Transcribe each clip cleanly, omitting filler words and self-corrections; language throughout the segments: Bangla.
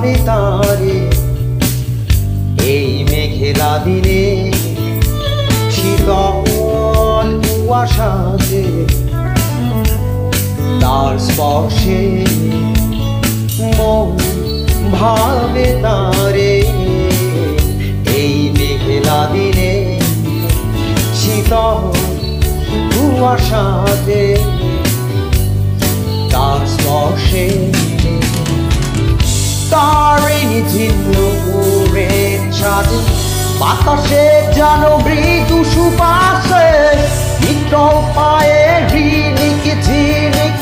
ভাবে তারে এই মেঘলা দিনে শীতল কুয়াশাতে তার স্পর্শে মন ভাবে তারে এই মেঘলা দিনে শীতল কুয়াশাতে তার স্পর্শে তারে ঝিনুরের ছাদে বাতাসে যেন মৃদু সুবাসে নিত্যল পায়ে ঝিনিক ঝিনিক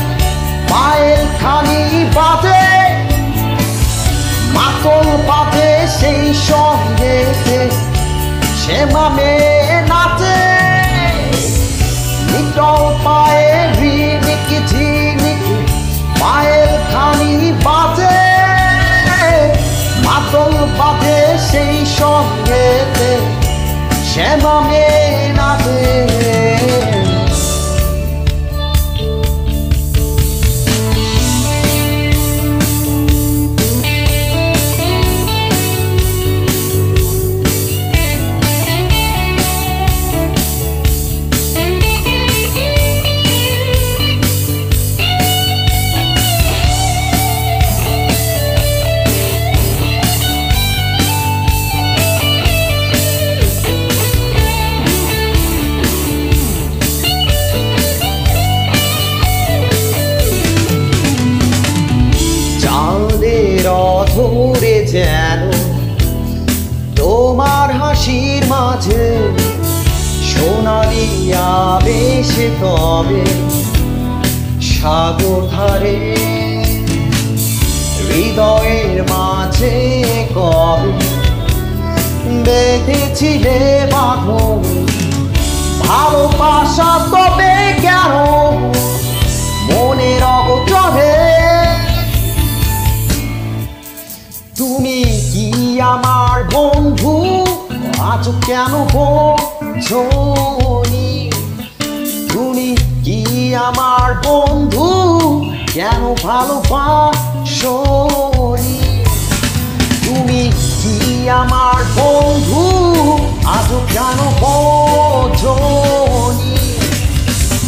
পায়ের খানি বাজে মাতল বাজে সেই সঙ্গেতে শ্যামা মেয়ে নাচে নিত্যল পায়ে ঝিনিক ঝিনিক পায়ের খানি বাজে মাতল বাজে সেই সঙ্গেতে শ্যামা মেয়ে নাচে ধরে যেন তোমার হাসির মাঝে সোনালি আবেশে তবে সাগর ধারে হৃদয়ের মাঝে কবে বেঁধেছিলে বাঁধন ভালোবাসা তবে কেন মনের অগোচরে তুমি কি আমার বন্ধু আজ কেন বোঝনি তুমি কি আমার বন্ধু কেন ভালোবাসনি তুমি কি আমার বন্ধু আজ কেন বোঝনি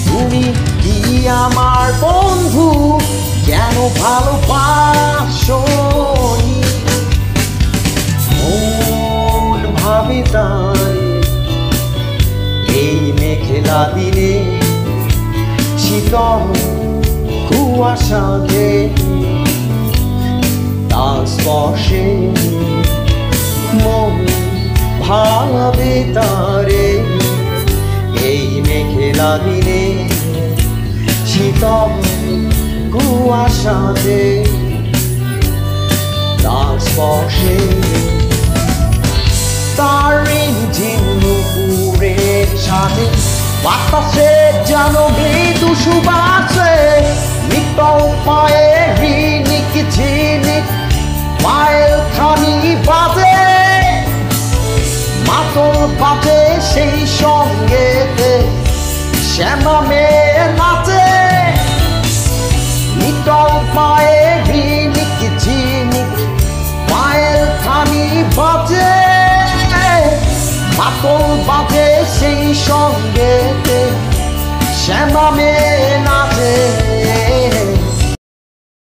তুমি কি আমার বন্ধু কেন ভালোবাসনি ভাবে তারে এই মেঘলা দিনে শীতল কুয়াশাতে তার স্পর্শে মন ভাবে তারে এই মেঘলা দিনে শীতল কুয়াশাতে তার স্পর্শে তারে ঝিনুরের ছাদে বাতাসে যেন মৃদু সুবাসে নিত্যল পায়ে ঝিনিক ঝিনিক পায়ের খানি বাজে মাতল বাজে সেই সঙ্গেতে শ্যামা মেয়ে নাচে নিত্যল পায়ে ঝিনিক ঝিনিক পায়ের খানি বাজে মাতল বাজে সেই সঙ্গেতে শ্যামা মেয়ে নাচে।